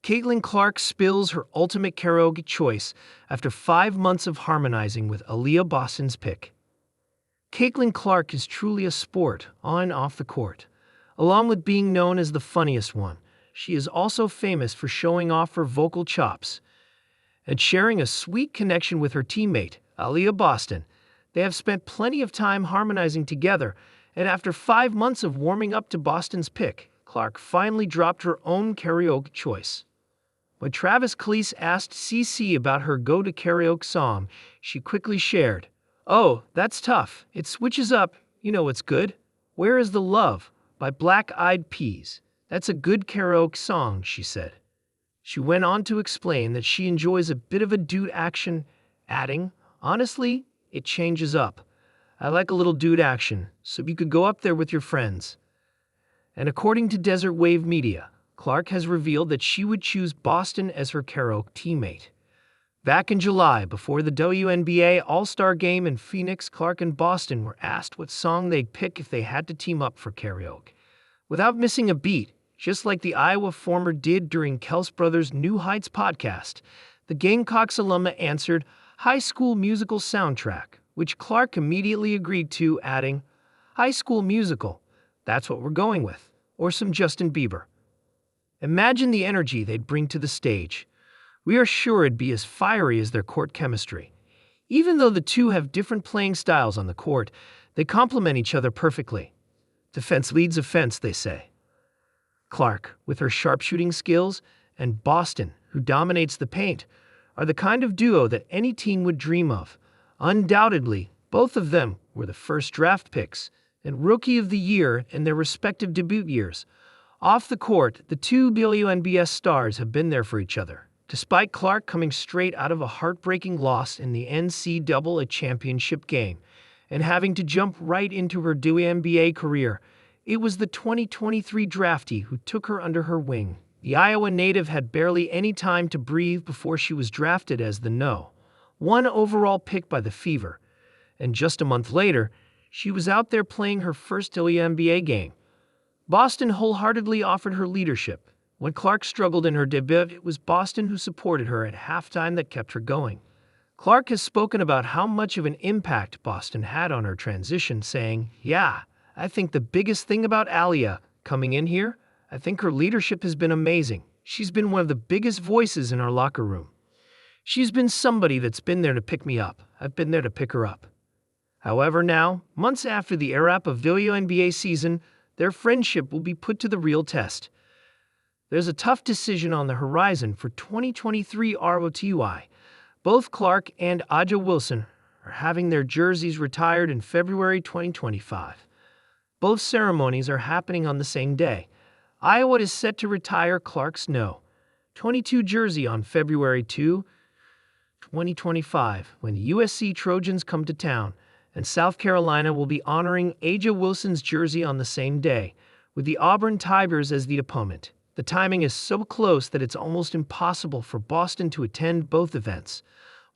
Caitlin Clark spills her ultimate karaoke choice after 5 months of harmonizing with Aliyah Boston's pick. Caitlin Clark is truly a sport, on and off the court. Along with being known as the funniest one, she is also famous for showing off her vocal chops and sharing a sweet connection with her teammate, Aliyah Boston. They have spent plenty of time harmonizing together, and after 5 months of warming up to Boston's pick, Clark finally dropped her own karaoke choice. When Travis Kelce asked CeCe about her go-to karaoke song, she quickly shared, "Oh, that's tough. It switches up. You know what's good? Where is the Love by Black Eyed Peas. That's a good karaoke song," she said. She went on to explain that she enjoys a bit of a dude action, adding, "Honestly, it changes up. I like a little dude action, so you could go up there with your friends." And according to Desert Wave Media, Clark has revealed that she would choose Boston as her karaoke teammate. Back in July, before the WNBA All-Star Game in Phoenix, Clark and Boston were asked what song they'd pick if they had to team up for karaoke. Without missing a beat, just like the Iowa former did during Kels Brothers' New Heights podcast, the Gamecocks alumna answered High School Musical soundtrack, which Clark immediately agreed to, adding, "High School Musical, that's what we're going with," or some Justin Bieber. Imagine the energy they'd bring to the stage. We are sure it'd be as fiery as their court chemistry. Even though the two have different playing styles on the court, they complement each other perfectly. Defense leads offense, they say. Clark, with her sharpshooting skills, and Boston, who dominates the paint, are the kind of duo that any team would dream of. Undoubtedly, both of them were the first draft picks and Rookie of the Year in their respective debut years. Off the court, the two WNBA stars have been there for each other. Despite Clark coming straight out of a heartbreaking loss in the NCAA championship game and having to jump right into her WNBA career, it was the 2023 draftee who took her under her wing. The Iowa native had barely any time to breathe before she was drafted as the No. 1 overall pick by the Fever, and just a month later, she was out there playing her first WNBA game. Boston wholeheartedly offered her leadership. When Clark struggled in her debut, it was Boston who supported her at halftime that kept her going. Clark has spoken about how much of an impact Boston had on her transition, saying, "Yeah, I think the biggest thing about Aliyah coming in here, I think her leadership has been amazing. She's been one of the biggest voices in our locker room. She's been somebody that's been there to pick me up. I've been there to pick her up." However, now, months after the air wrap of WNBA season, their friendship will be put to the real test. There's a tough decision on the horizon for 2023 ROTY. Both Clark and A'ja Wilson are having their jerseys retired in February 2025. Both ceremonies are happening on the same day. Iowa is set to retire Clark's No. 22 jersey on February 2, 2025, when the USC Trojans come to town, and South Carolina will be honoring A'ja Wilson's jersey on the same day, with the Auburn Tigers as the opponent. The timing is so close that it's almost impossible for Boston to attend both events.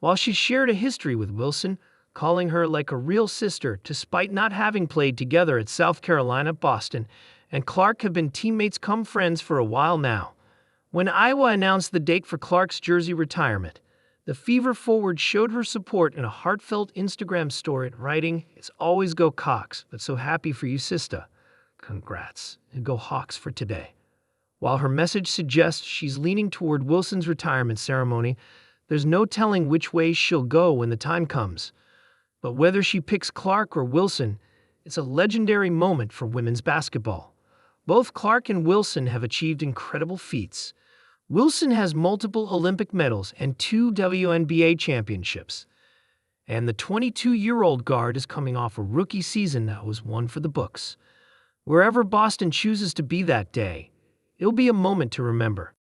While she shared a history with Wilson, calling her like a real sister despite not having played together at South Carolina, Boston and Clark have been teammates come friends for a while now. When Iowa announced the date for Clark's jersey retirement, the Fever forward showed her support in a heartfelt Instagram story, writing, "It's always go Cox, but so happy for you, sister. Congrats, and go Hawks for today." While her message suggests she's leaning toward Wilson's retirement ceremony, there's no telling which way she'll go when the time comes. But whether she picks Clark or Wilson, it's a legendary moment for women's basketball. Both Clark and Wilson have achieved incredible feats. Wilson has multiple Olympic medals and 2 WNBA championships. And the 22-year-old guard is coming off a rookie season that was one for the books. Wherever Boston chooses to be that day, it'll be a moment to remember.